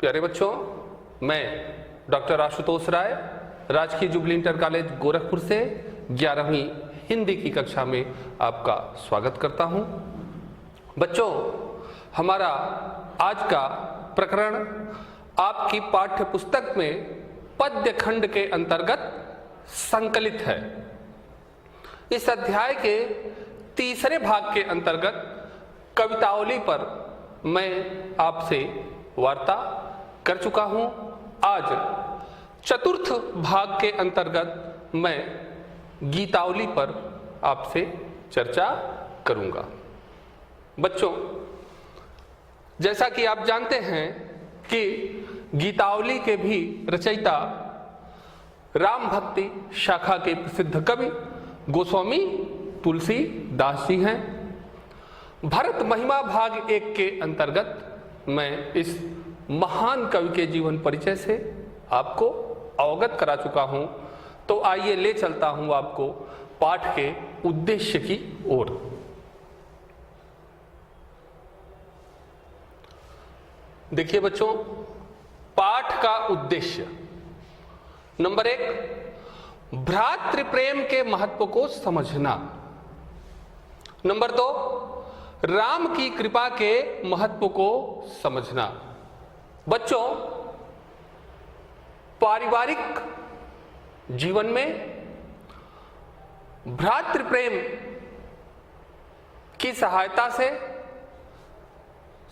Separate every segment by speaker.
Speaker 1: प्यारे बच्चों, मैं डॉक्टर आशुतोष राय राजकीय जुबली इंटर कॉलेज गोरखपुर से 11वीं हिंदी की कक्षा में आपका स्वागत करता हूं। बच्चों, हमारा आज का प्रकरण आपकी पाठ्य पुस्तक में पद्य खंड के अंतर्गत संकलित है। इस अध्याय के तीसरे भाग के अंतर्गत कवितावली पर मैं आपसे वार्ता कर चुका हूं। आज चतुर्थ भाग के अंतर्गत मैं गीतावली पर आपसे चर्चा करूंगा। बच्चों, जैसा कि आप जानते हैं कि गीतावली के भी रचयिता राम भक्ति शाखा के प्रसिद्ध कवि गोस्वामी तुलसीदास जी हैं। भरत महिमा भाग 1 के अंतर्गत मैं इस महान कवि के जीवन परिचय से आपको अवगत करा चुका हूं। तो आइए ले चलता हूं आपको पाठ के उद्देश्य की ओर। देखिए बच्चों, पाठ का उद्देश्य नंबर 1, भ्रातृ प्रेम के महत्व को समझना। नंबर 2, राम की कृपा के महत्व को समझना। बच्चों, पारिवारिक जीवन में भ्रातृ प्रेम की सहायता से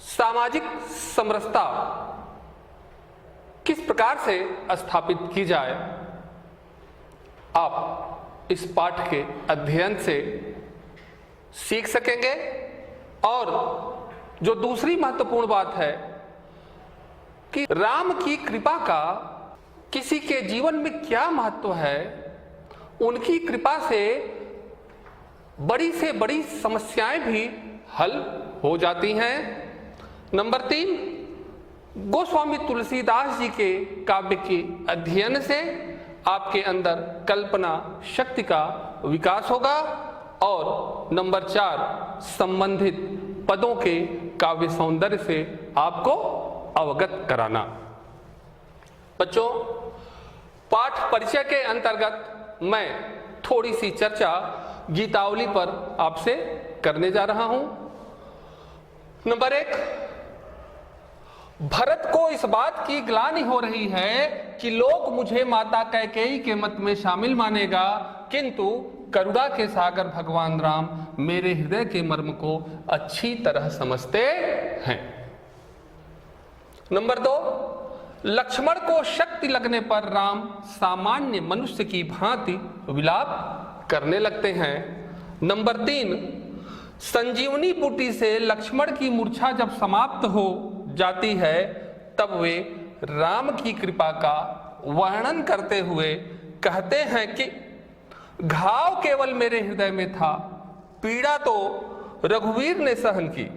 Speaker 1: सामाजिक समरसता किस प्रकार से स्थापित की जाए, आप इस पाठ के अध्ययन से सीख सकेंगे। और जो दूसरी महत्वपूर्ण बात है कि राम की कृपा का किसी के जीवन में क्या महत्व है, उनकी कृपा से बड़ी समस्याएं भी हल हो जाती हैं। नंबर 3, गोस्वामी तुलसीदास जी के काव्य के अध्ययन से आपके अंदर कल्पना शक्ति का विकास होगा। और नंबर 4, संबंधित पदों के काव्य सौंदर्य से आपको अवगत कराना। बच्चों, पाठ परिचय के अंतर्गत मैं थोड़ी सी चर्चा गीतावली पर आपसे करने जा रहा हूं। नंबर 1, भरत को इस बात की ग्लानि हो रही है कि लोग मुझे माता कैकेयी के मत में शामिल मानेगा, किंतु करुणा के सागर भगवान राम मेरे हृदय के मर्म को अच्छी तरह समझते हैं। नंबर 2, लक्ष्मण को शक्ति लगने पर राम सामान्य मनुष्य की भांति विलाप करने लगते हैं। नंबर 3, संजीवनी बूटी से लक्ष्मण की मूर्छा जब समाप्त हो जाती है, तब वे राम की कृपा का वर्णन करते हुए कहते हैं कि घाव केवल मेरे हृदय में था, पीड़ा तो रघुवीर ने सहन की।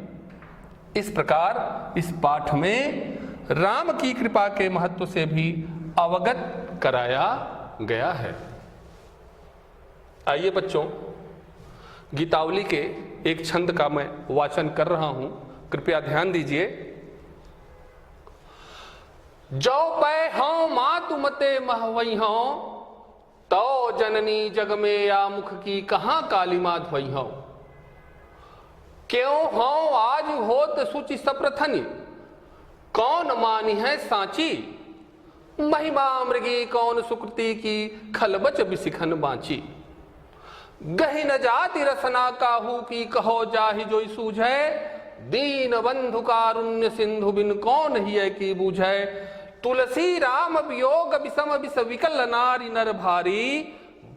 Speaker 1: इस प्रकार इस पाठ में राम की कृपा के महत्व से भी अवगत कराया गया है। आइए बच्चों, गीतावली के एक छंद का मैं वाचन कर रहा हूं, कृपया ध्यान दीजिए। जो पै हूं मातु मते महवई हूं, तो जननी जग में या मुख की कहां कालिमा धोई हूं। क्यों हूं आज होत सुचि सप्रथनि, कौन मानी है सांची। महिमा मृगी कौन सुकृति की, खलबच बिसिखन बांची। गहि न जाति रसना काहू की, कहो जाहि जोई सूझै। दीन बंधु कारुण्य सिंधु बिन कौन हिय की बूझै। तुलसी राम वियोग विषम विष विकल नारी नर भारी।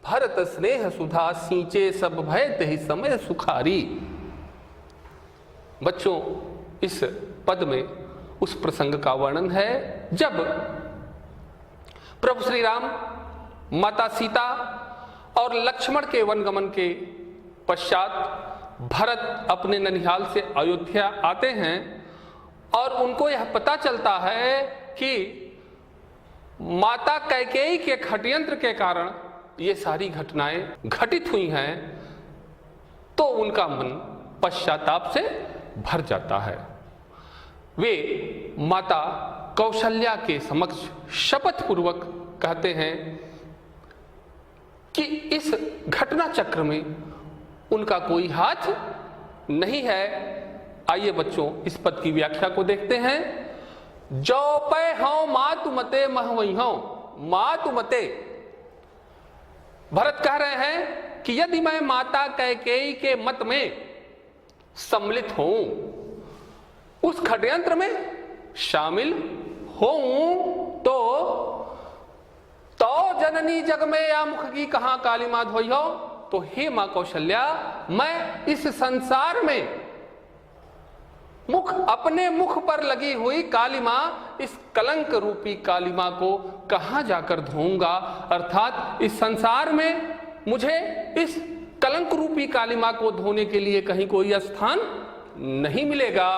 Speaker 1: भरत स्नेह सुधा सींचे सब भय तेहि समय सुखारी। बच्चों, इस पद में उस प्रसंग का वर्णन है जब प्रभु श्री राम, माता सीता और लक्ष्मण के वनगमन के पश्चात भरत अपने ननिहाल से अयोध्या आते हैं और उनको यह पता चलता है कि माता कैकेयी के षड्यंत्र के कारण ये सारी घटनाएं घटित हुई हैं। तो उनका मन पश्चाताप से भर जाता है। वे माता कौशल्या के समक्ष शपथ पूर्वक कहते हैं कि इस घटना चक्र में उनका कोई हाथ नहीं है। आइए बच्चों इस पद की व्याख्या को देखते हैं। जो पै हूं मातु मते महवई हूं मातु मते। भरत कह रहे हैं कि यदि मैं माता कैकेयी के मत में सम्मिलित हूं, उस षड्यंत्र में शामिल हूं, तो जननी जग में या मुख की कहां कालीमा धोई हो। तो हे मां कौशल्या, मैं इस संसार में अपने मुख पर लगी हुई कालिमा, इस कलंक रूपी कालिमा को कहां जाकर धोऊंगा। अर्थात इस संसार में मुझे इस कलंक रूपी कालिमा को धोने के लिए कहीं कोई स्थान नहीं मिलेगा।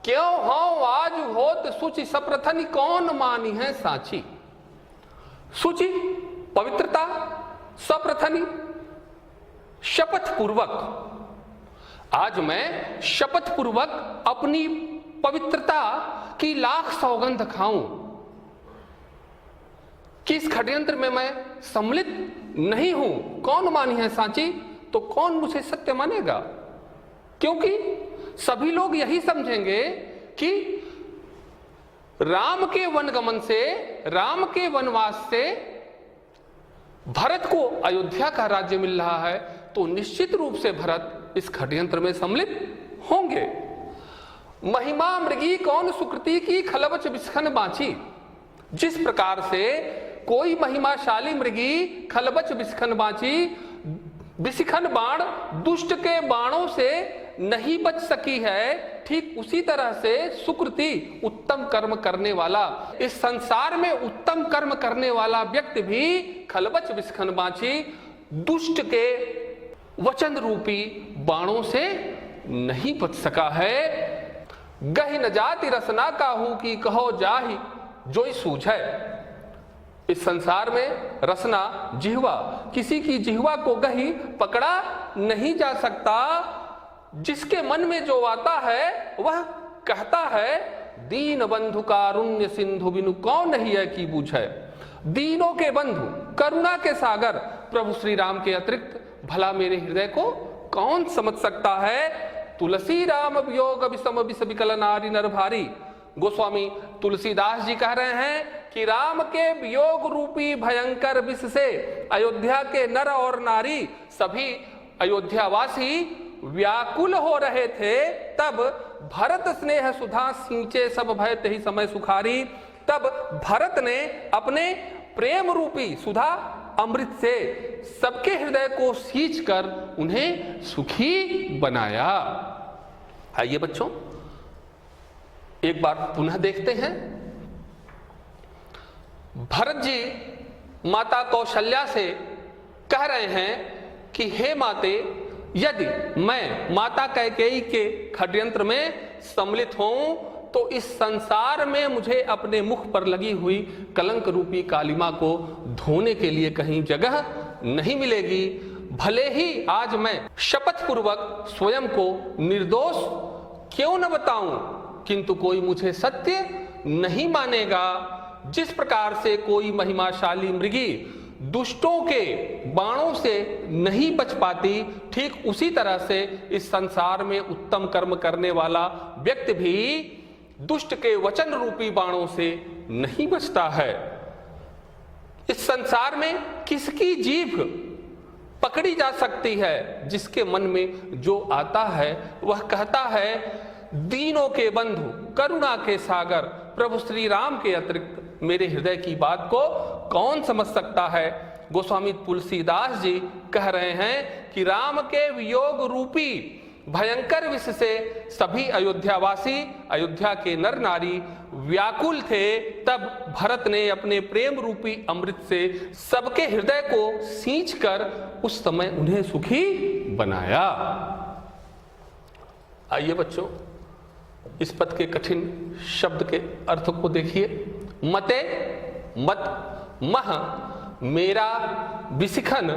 Speaker 1: क्यों हो आज होत सुचि सप्रथनि कौन मानी है साची। सुचि पवित्रता, सप्रथनि शपथ पूर्वक। आज मैं शपथ पूर्वक अपनी पवित्रता की लाख सौगंध खाऊं कि इस षड्यंत्र में मैं सम्मिलित नहीं हूं। कौन मानी है साची, तो कौन मुझे सत्य मानेगा। क्योंकि सभी लोग यही समझेंगे कि राम के वनगमन से, राम के वनवास से भरत को अयोध्या का राज्य मिल रहा है, तो निश्चित रूप से भरत इस षड्यंत्र में सम्मिलित होंगे। महिमा मृगी कौन सुकृति की खलबच विस्खन बांची। जिस प्रकार से कोई महिमाशाली मृगी खलबच विस्खन बांची, विशिखन बाण दुष्ट के बाणों से नहीं बच सकी है, ठीक उसी तरह से सुकृति उत्तम कर्म करने वाला, इस संसार में उत्तम कर्म करने वाला व्यक्ति भी खलबच विस्खन बांची दुष्ट के वचन रूपी बाणों से नहीं बच सका है। गहि न जाति रसना काहू की कहो जाहि जोई सूझै। इस संसार में रसना जिह्वा, किसी की जिह्वा को गही पकड़ा नहीं जा सकता। जिसके मन में जो आता है वह कहता है, दीन बंधु कारुण्य सिंधु बिनु कौन नहीं है कि बूझे। दीनों के बंधु, करुणा के सागर प्रभु श्री राम के अतिरिक्त भला मेरे हृदय को कौन समझ सकता है। तुलसी राम वियोग विषम विष विकल नारी नर भारी। गोस्वामी तुलसीदास जी कह रहे हैं कि राम के वियोग रूपी भयंकर विष से अयोध्या के नर और नारी, सभी अयोध्यावासी व्याकुल हो रहे थे। तब भरत स्नेह सुधा सींचे सब भय तहि समय सुखारी। तब भरत ने अपने प्रेम रूपी सुधा अमृत से सबके हृदय को सींच कर उन्हें सुखी बनाया। आइए बच्चों एक बार पुनः देखते हैं। भरत जी माता कौशल्या से कह रहे हैं कि हे माते, यदि मैं माता कैकेयी के षड्यंत्र में सम्मिलित हूं, तो इस संसार में मुझे अपने मुख पर लगी हुई कलंक रूपी कालिमा को धोने के लिए कहीं जगह नहीं मिलेगी। भले ही आज मैं शपथ पूर्वक स्वयं को निर्दोष क्यों न बताऊं, किंतु कोई मुझे सत्य नहीं मानेगा। जिस प्रकार से कोई महिमाशाली मृगी दुष्टों के बाणों से नहीं बच पाती, ठीक उसी तरह से इस संसार में उत्तम कर्म करने वाला व्यक्ति भी दुष्ट के वचन रूपी बाणों से नहीं बचता है। इस संसार में किसकी जीभ पकड़ी जा सकती है? जिसके मन में जो आता है वह कहता है, दीनों के बंधु, करुणा के सागर प्रभु श्री राम के अतिरिक्त मेरे हृदय की बात को कौन समझ सकता है। गोस्वामी तुलसीदास जी कह रहे हैं कि राम के वियोग रूपी भयंकर विष से सभी अयोध्यावासी, अयोध्या के नर नारी व्याकुल थे। तब भरत ने अपने प्रेम रूपी अमृत से सबके हृदय को सींचकर उस समय उन्हें सुखी बनाया। आइए बच्चों इस पद के कठिन शब्द के अर्थ को देखिए। मते, मत, मह, मेरा, विशिखन,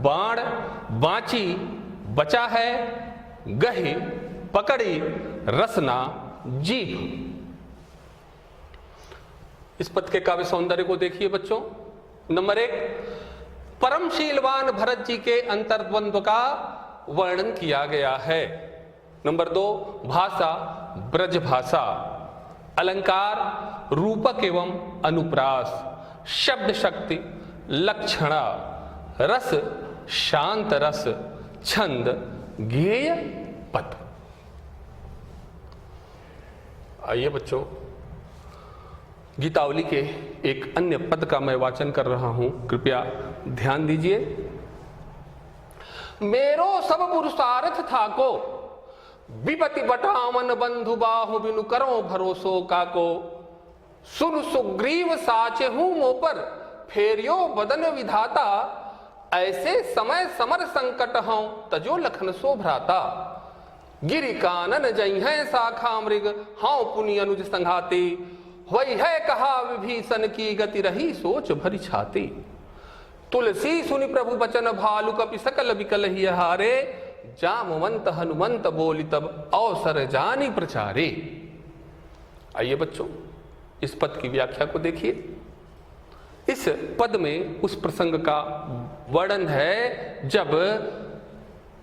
Speaker 1: बाण, बांची, बचा है, गही, पकड़ी, रसना, जीभ। इस पद के काव्य सौंदर्य को देखिए बच्चों। नंबर 1, परमशीलवान भरत जी के अंतर्द्वंद्व का वर्णन किया गया है। नंबर 2, भाषा ब्रज भाषा, अलंकार रूपक एवं अनुप्रास, शब्द शक्ति लक्षणा, रस शांत रस, छंद गेय पद। आइए बच्चों, गीतावली के एक अन्य पद का मैं वाचन कर रहा हूं, कृपया ध्यान दीजिए। मेरो सब पुरुषार्थ था को, विपति बटावन बंधु बाहु बिनु करो भरोसो काको, सुन सुग्रीव साचे हूं मो पर, फेरियो बदन विधाता, ऐसे समय समर संकट हूं तजो लखन सो भ्राता, गिरि कानन जई है शाखा मृग, हाउ पुनि अनुज संघाती, वही है कहा विभीषण की गति रही सोच भरी छाती, तुलसी सुनि प्रभु बचन भालु कपि सकल बिकल ही हारे, जामवंत हनुमंत बोली तब अवसर जानी प्रचारे। आइए बच्चों, इस पद की व्याख्या को देखिए। इस पद में उस प्रसंग का वर्णन है जब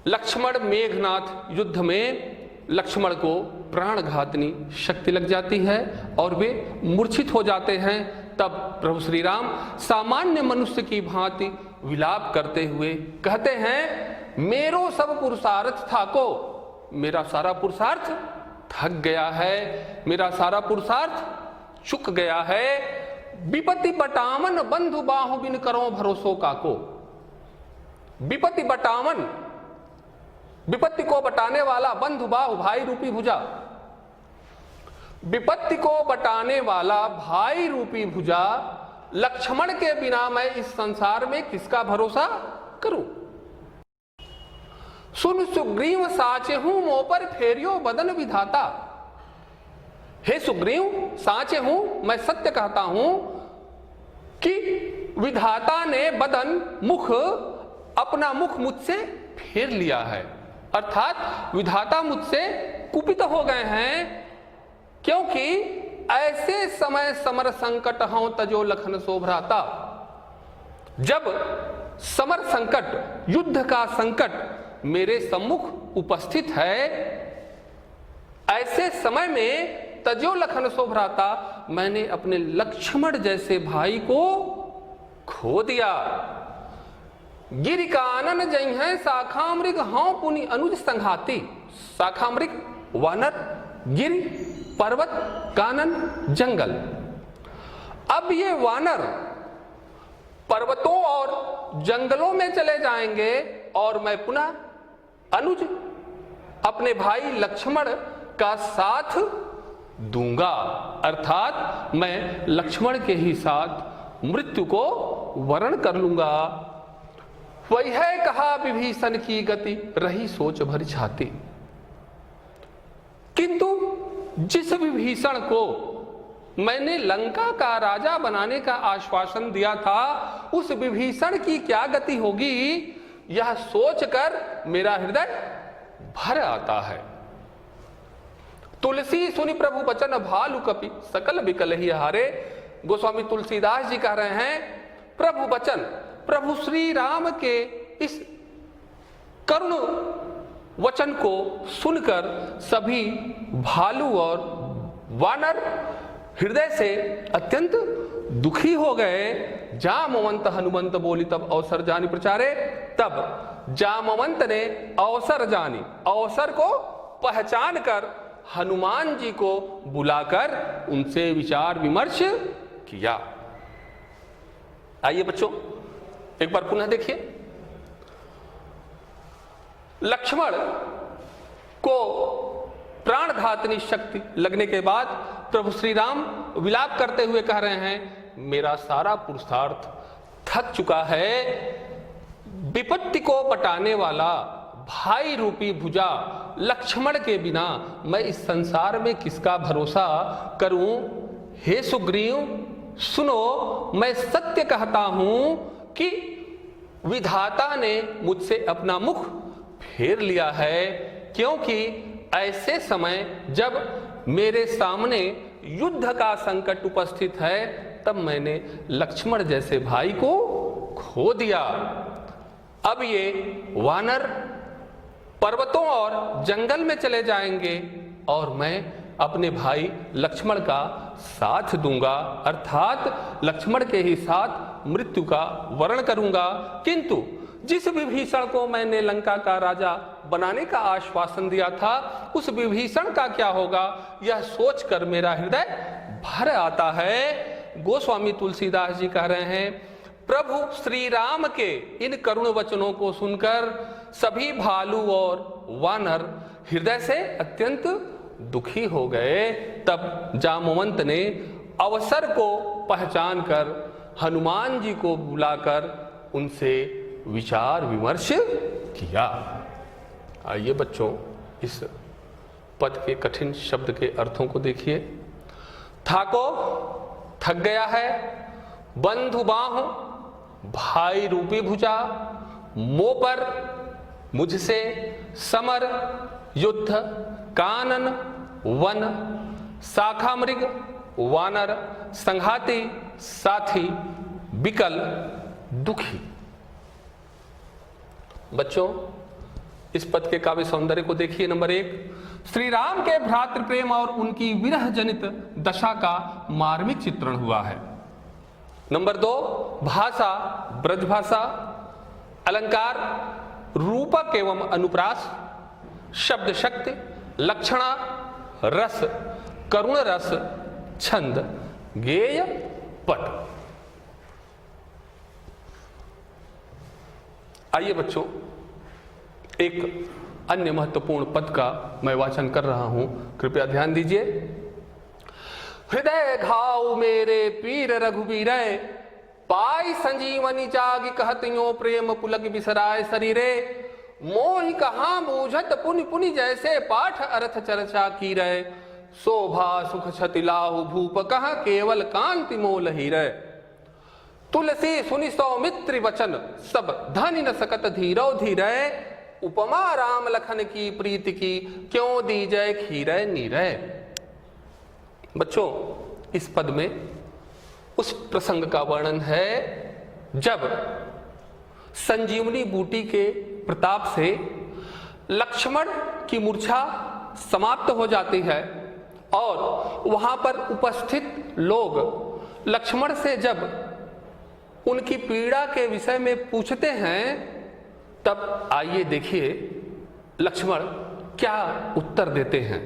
Speaker 1: लक्ष्मण मेघनाथ युद्ध में लक्ष्मण को प्राणघातनी शक्ति लग जाती है और वे मूर्छित हो जाते हैं। तब प्रभु श्री राम सामान्य मनुष्य की भांति विलाप करते हुए कहते हैं, मेरो सब पुरुषार्थ था को, मेरा सारा पुरुषार्थ थक गया है, मेरा सारा पुरुषार्थ चुक गया है, विपति बटावन बंधु बाहु बिन करो भरोसो काको। विपति बटावन, विपत्ति को बटाने वाला, बंधु बाहु भाई रूपी भुजा, विपत्ति को बटाने वाला भाई रूपी भुजा, लक्ष्मण के बिना मैं इस संसार में किसका भरोसा करूं। सुन सुग्रीव साचे हूं मो पर, फेरियो बदन विधाता। हे सुग्रीव, साचे हूं, मैं सत्य कहता हूं कि विधाता ने बदन मुख, अपना मुख मुझसे फेर लिया है, अर्थात विधाता मुझसे कुपित हो गए हैं, क्योंकि ऐसे समय समर संकट हों तजो लखन शोभराता। जब समर संकट, युद्ध का संकट मेरे सम्मुख उपस्थित है, ऐसे समय में तजो लखन शोभराता, मैंने अपने लक्ष्मण जैसे भाई को खो दिया। गिरि कानन जई है शाखा मृग, हाउ पुनि अनुज संघाती। शाखा मृग वानर, गिरि पर्वत, कानन जंगल। अब ये वानर पर्वतों और जंगलों में चले जाएंगे और मैं पुनः अनुज अपने भाई लक्ष्मण का साथ दूंगा, अर्थात मैं लक्ष्मण के ही साथ मृत्यु को वरण कर लूंगा। वही है कहा विभीषण की गति रही सोच भरी छाती। किंतु जिस विभीषण को मैंने लंका का राजा बनाने का आश्वासन दिया था, उस विभीषण की क्या गति होगी, यह सोचकर मेरा हृदय भर आता है। तुलसी सुनि प्रभु बचन भालु कपि सकल बिकल ही हारे। गोस्वामी तुलसीदास जी कह रहे हैं, प्रभु वचन, प्रभु श्री राम के इस करुण वचन को सुनकर सभी भालू और वानर हृदय से अत्यंत दुखी हो गए। जामवंत हनुमंत बोली तब अवसर जानी प्रचारे। तब जामवंत ने अवसर जानी, अवसर को पहचान कर हनुमान जी को बुलाकर उनसे विचार विमर्श किया। आइए बच्चों, एक बार पुनः देखिए। लक्ष्मण को प्राणघातनी शक्ति लगने के बाद प्रभु श्री राम विलाप करते हुए कह रहे हैं, मेरा सारा पुरुषार्थ थक चुका है, विपत्ति को बटाने वाला भाई रूपी भुजा लक्ष्मण के बिना मैं इस संसार में किसका भरोसा करूं। हे सुग्रीव, सुनो, मैं सत्य कहता हूं कि विधाता ने मुझसे अपना मुख फेर लिया है, क्योंकि ऐसे समय जब मेरे सामने युद्ध का संकट उपस्थित है, तब मैंने लक्ष्मण जैसे भाई को खो दिया। अब ये वानर पर्वतों और जंगल में चले जाएंगे और मैं अपने भाई लक्ष्मण का साथ दूंगा, अर्थात लक्ष्मण के ही साथ मृत्यु का वरण करूंगा। किंतु जिस विभीषण को मैंने लंका का राजा बनाने का आश्वासन दिया था, उस विभीषण का क्या होगा, यह सोचकर मेरा हृदय भर आता है। गोस्वामी तुलसीदास जी कह रहे हैं, प्रभु श्री राम के इन करुण वचनों को सुनकर सभी भालू और वानर हृदय से अत्यंत दुखी हो गए। तब जामवंत ने अवसर को पहचान कर हनुमान जी को बुलाकर उनसे विचार विमर्श किया। आइए बच्चों, इस पद के कठिन शब्द के अर्थों को देखिए। थाको थक गया है, बंधु बाह भाई रूपी भुजा, मो पर मुझसे समर युद्ध, कानन वन, शाखा मृग वानर, संघाती साथी, विकल दुखी। बच्चों, इस पद के काव्य सौंदर्य को देखिए। नंबर 1, श्री राम के भ्रातृ प्रेम और उनकी विरह जनित दशा का मार्मिक चित्रण हुआ है। नंबर 2, भाषा ब्रज भाषा, अलंकार रूपक एवं अनुप्रास, शब्द शक्ति, लक्षणा रस, करुण रस, छंद, गेय पट। आइए बच्चों, एक अन्य महत्वपूर्ण पद का मैं वाचन कर रहा हूं, कृपया ध्यान दीजिए। हृदय घाव मेरे पीर रघुबीरै, पाई संजीवनी जागी कहत यो प्रेम पुलक बिसराय शरीरे, मोहि कहाँ बूझत पुनि पुनि जैसे पाठ अर्थ चर्चा की रै, शोभा सुख छति लाहु भूप कहाँ केवल कांति मोल हीरै, तुलसी सुनि सौमित्र वचन सब धनि न सकत धीरो धीरै, उपमा राम लखन की प्रीति की क्यों दी जय खीरै नीरै। बच्चों, इस पद में उस प्रसंग का वर्णन है जब संजीवनी बूटी के प्रताप से लक्ष्मण की मूर्छा समाप्त हो जाती है और वहां पर उपस्थित लोग लक्ष्मण से जब उनकी पीड़ा के विषय में पूछते हैं, तब आइए देखिए लक्ष्मण क्या उत्तर देते हैं।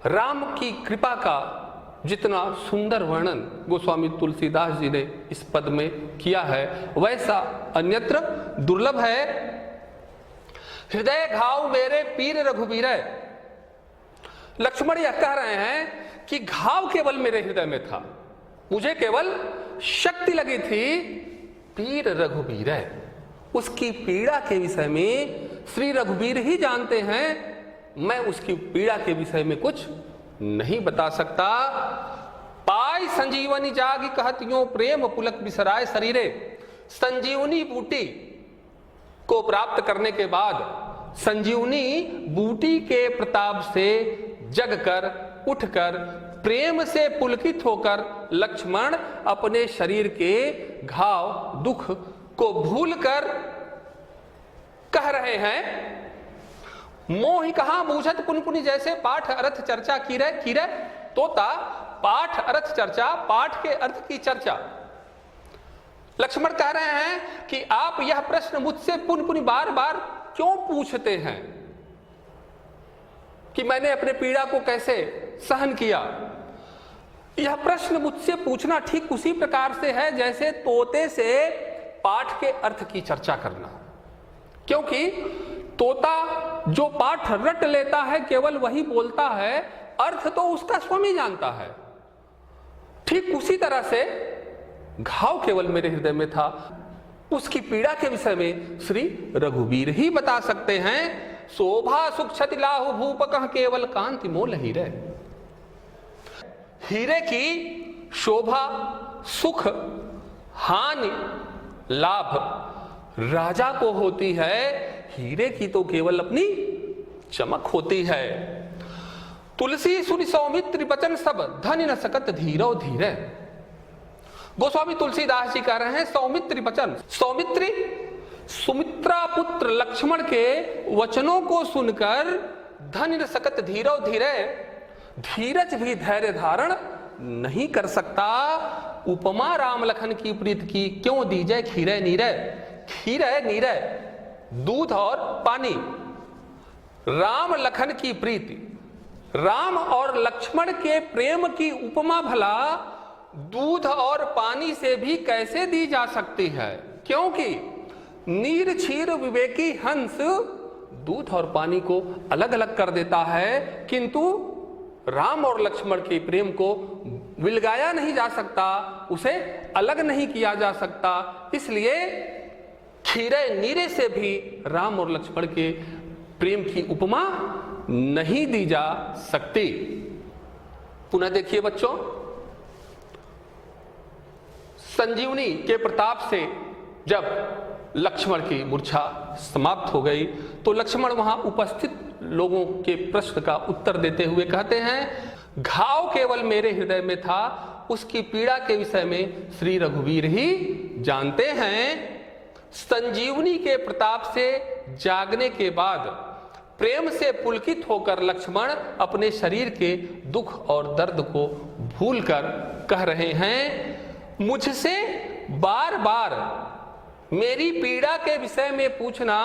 Speaker 1: राम की कृपा का जितना सुंदर वर्णन गोस्वामी तुलसीदास जी ने इस पद में किया है, वैसा अन्यत्र दुर्लभ है। हृदय घाव मेरे पीर रघुबीरै, लक्ष्मण यह कह रहे हैं कि घाव केवल मेरे हृदय में था, मुझे केवल शक्ति लगी थी। पीर रघुबीरै, उसकी पीड़ा के विषय में श्री रघुबीर ही जानते हैं, मैं उसकी पीड़ा के विषय में कुछ नहीं बता सकता। पाई संजीवनी जागी कहत यो प्रेम पुलक बिसराय शरीरे, संजीवनी बूटी को प्राप्त करने के बाद संजीवनी बूटी के प्रताप से जगकर उठकर प्रेम से पुलकित होकर लक्ष्मण अपने शरीर के घाव दुख को भूलकर कह रहे हैं, मोहि कहाँ बूझत पुनि पुनि जैसे पाठ अर्थ चर्चा की रे तोता, पाठ अर्थ चर्चा, पाठ के अर्थ की चर्चा। लक्ष्मण कह रहे हैं कि आप यह प्रश्न मुझसे पुनि पुनि बार बार क्यों पूछते हैं कि मैंने अपने पीड़ा को कैसे सहन किया। यह प्रश्न मुझसे पूछना ठीक उसी प्रकार से है जैसे तोते से पाठ के अर्थ की चर्चा करना, क्योंकि तोता जो पाठ रट लेता है केवल वही बोलता है, अर्थ तो उसका स्वामी जानता है। ठीक उसी तरह से घाव केवल मेरे हृदय में था, उसकी पीड़ा के विषय में श्री रघुबीर ही बता सकते हैं। शोभा सुख छति लाहु भूप कह केवल कांति मोल हीरे, हीरे की शोभा सुख हानि लाभ राजा को होती है, हीरे की तो केवल अपनी चमक होती है। तुलसी सुनि सौमित्र बचन सब धन न सकत धीरो धीरे। गोस्वामी तुलसीदास जी कह रहे हैं सौमित्र वचन, सौमित्री सुमित्रा पुत्र लक्ष्मण के वचनों को सुनकर धन न सकत धीरो धीरे, धीरज भी धैर्य धारण नहीं कर सकता। उपमा राम लखन की प्रीत की क्यों दी जाए खीरे नीरे। खीरे नीरे दूध और पानी, राम लखन की प्रीति, राम और लक्ष्मण के प्रेम की उपमा भला दूध और पानी से भी कैसे दी जा सकती है, क्योंकि नीर क्षीर विवेकी हंस दूध और पानी को अलग अलग कर देता है, किंतु राम और लक्ष्मण के प्रेम को विलगाया नहीं जा सकता, उसे अलग नहीं किया जा सकता। इसलिए खीरे नीरे से भी राम और लक्ष्मण के प्रेम की उपमा नहीं दी जा सकती। पुनः देखिए बच्चों, संजीवनी के प्रताप से जब लक्ष्मण की मूर्छा समाप्त हो गई तो लक्ष्मण वहां उपस्थित लोगों के प्रश्न का उत्तर देते हुए कहते हैं, घाव केवल मेरे हृदय में था, उसकी पीड़ा के विषय में श्री रघुवीर ही जानते हैं। संजीवनी के प्रताप से जागने के बाद प्रेम से पुलकित होकर लक्ष्मण अपने शरीर के दुख और दर्द को भूलकर कह रहे हैं, मुझसे बार बार मेरी पीड़ा के विषय में पूछना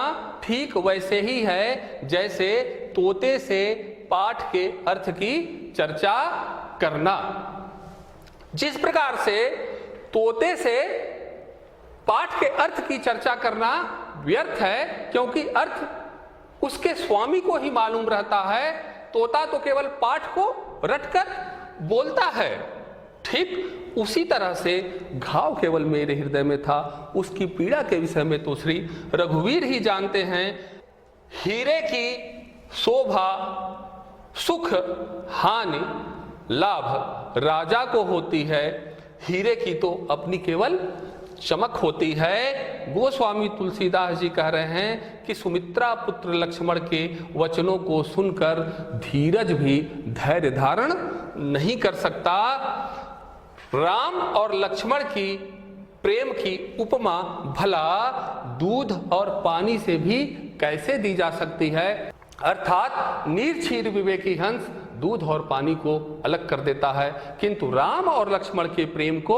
Speaker 1: ठीक वैसे ही है जैसे तोते से पाठ के अर्थ की चर्चा करना। जिस प्रकार से तोते से पाठ के अर्थ की चर्चा करना व्यर्थ है, क्योंकि अर्थ उसके स्वामी को ही मालूम रहता है, तोता तो केवल पाठ को रटकर बोलता है। ठीक उसी तरह से घाव केवल मेरे हृदय में था, उसकी पीड़ा के विषय में तो श्री रघुवीर ही जानते हैं। हीरे की शोभा सुख हानि लाभ राजा को होती है, हीरे की तो अपनी केवल चमक होती है। गोस्वामी तुलसीदास जी कह रहे हैं कि सुमित्रा पुत्र लक्ष्मण के वचनों को सुनकर धीरज भी धैर्य धारण नहीं कर सकता। राम और लक्ष्मण की प्रेम की उपमा भला दूध और पानी से भी कैसे दी जा सकती है, अर्थात नीर विवेकी हंस दूध और पानी को अलग कर देता है, किंतु राम और लक्ष्मण के प्रेम को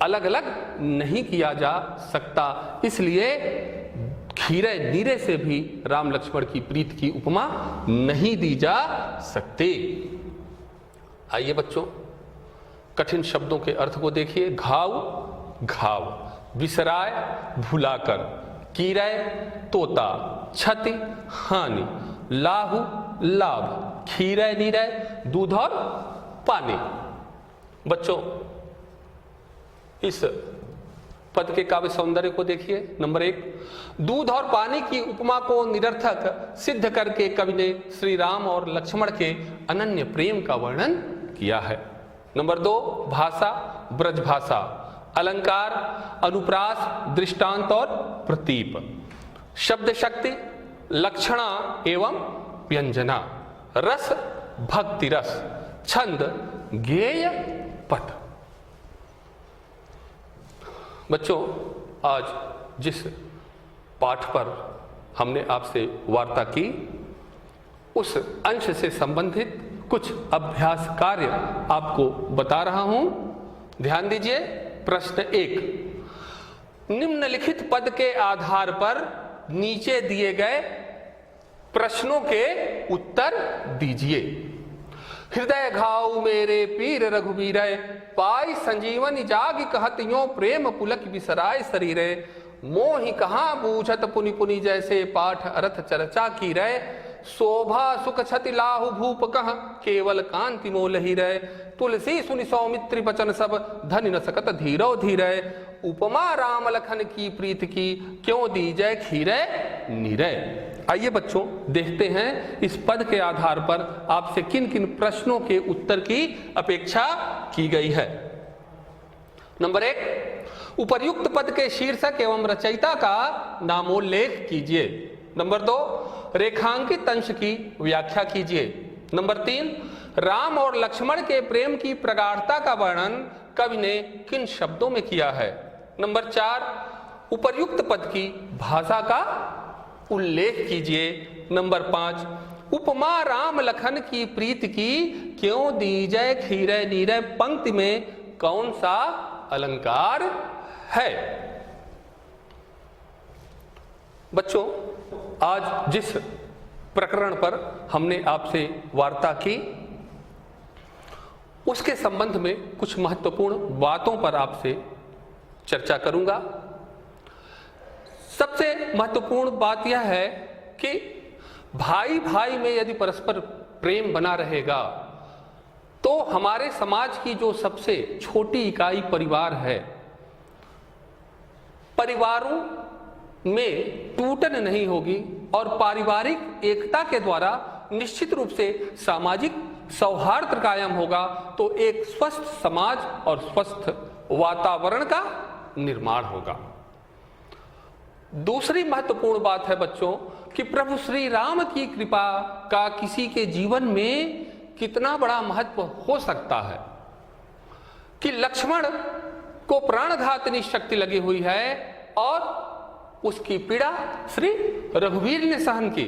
Speaker 1: अलग अलग नहीं किया जा सकता। इसलिए खीरे नीरे से भी राम लक्ष्मण की प्रीत की उपमा नहीं दी जा सकती। आइए बच्चों, कठिन शब्दों के अर्थ को देखिए। घाव घाव, विसराय भुलाकर, कीरय तोता, क्षति हानि, लाहु लाभ, खीरय नीरय दूध और पानी। बच्चों इस पद के काव्य सौंदर्य को देखिए। नंबर 1, दूध और पानी की उपमा को निरर्थक सिद्ध करके कवि ने श्री राम और लक्ष्मण के अनन्य प्रेम का वर्णन किया है। नंबर 2, भाषा ब्रज भाषा, अलंकार अनुप्रास दृष्टांत और प्रतीप, शब्द शक्ति लक्षणा एवं व्यंजना, रस भक्ति रस, छंद गेय पद। बच्चों आज जिस पाठ पर हमने आपसे वार्ता की उस अंश से संबंधित कुछ अभ्यास कार्य आपको बता रहा हूं। ध्यान दीजिए। प्रश्न 1, निम्नलिखित पद के आधार पर नीचे दिए गए प्रश्नों के उत्तर दीजिए। हृदय घाव मेरे पीर रघुवीरै, पाई संजीवन जाग कहत यों प्रेम पुलक बिसराय शरीरै, मोहि कहाँ बूझत पुनि पुनि जैसे पाठ अर्थ चर्चा की रै, शोभा सुख छति लाहु भूप कह केवल कांति मोल ही रह, तुलसी सुनि सौमित्र बचन सब धनि न सकत धीरो धीरे, उपमा राम लखन की प्रीत की क्यों दी जय खीरे नीरे। आइए बच्चों देखते हैं इस पद के आधार पर आपसे किन किन प्रश्नों के उत्तर की अपेक्षा की गई है। नंबर 1, उपर्युक्त पद के शीर्षक एवं रचयिता का नामोल्लेख कीजिए। नंबर 2, रेखांकित अंश की व्याख्या कीजिए। नंबर 3, राम और लक्ष्मण के प्रेम की प्रगाढ़ता का वर्णन कवि ने किन शब्दों में किया है? नंबर 4, उपर्युक्त पद की भाषा का उल्लेख कीजिए। नंबर 5, उपमा राम लखन की प्रीत की क्यों दीजय खीरे नीरे पंक्ति में कौन सा अलंकार है? बच्चों, आज जिस प्रकरण पर हमने आपसे वार्ता की उसके संबंध में कुछ महत्वपूर्ण बातों पर आपसे चर्चा करूंगा। सबसे महत्वपूर्ण बात यह है कि भाई भाई में यदि परस्पर प्रेम बना रहेगा तो हमारे समाज की जो सबसे छोटी इकाई परिवार है, परिवारों में टूटन नहीं होगी और पारिवारिक एकता के द्वारा निश्चित रूप से सामाजिक सौहार्द कायम होगा, तो एक स्वस्थ समाज और स्वस्थ वातावरण का निर्माण होगा। दूसरी महत्वपूर्ण बात है बच्चों कि प्रभु श्री राम की कृपा का किसी के जीवन में कितना बड़ा महत्व हो सकता है कि लक्ष्मण को प्राणघातनी शक्ति लगी हुई है और उसकी पीड़ा श्री रघुवीर ने सहन की।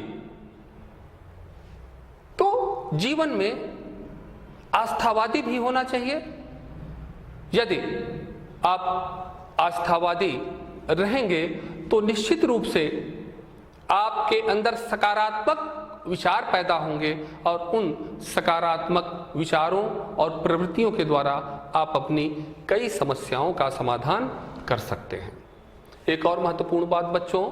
Speaker 1: तो जीवन में आस्थावादी भी होना चाहिए। यदि आप आस्थावादी रहेंगे तो निश्चित रूप से आपके अंदर सकारात्मक विचार पैदा होंगे और उन सकारात्मक विचारों और प्रवृत्तियों के द्वारा आप अपनी कई समस्याओं का समाधान कर सकते हैं। एक और महत्वपूर्ण बात बच्चों,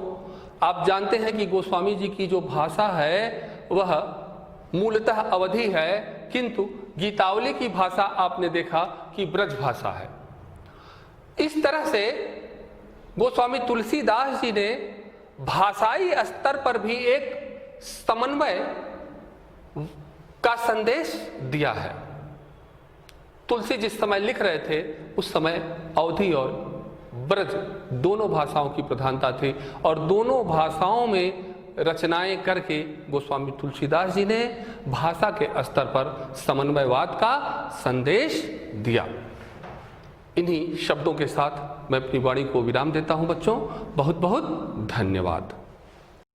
Speaker 1: आप जानते हैं कि गोस्वामी जी की जो भाषा है वह मूलतः अवधी है, किंतु गीतावली की भाषा आपने देखा कि ब्रज भाषा है। इस तरह से गोस्वामी तुलसीदास जी ने भाषाई स्तर पर भी एक समन्वय का संदेश दिया है। तुलसी जिस समय लिख रहे थे उस समय अवधी और ब्रज दोनों भाषाओं की प्रधानता थी और दोनों भाषाओं में रचनाएं करके गोस्वामी तुलसीदास जी ने भाषा के स्तर पर समन्वयवाद का संदेश दिया। इन्हीं शब्दों के साथ मैं अपनी वाणी को विराम देता हूं बच्चों। बहुत बहुत धन्यवाद।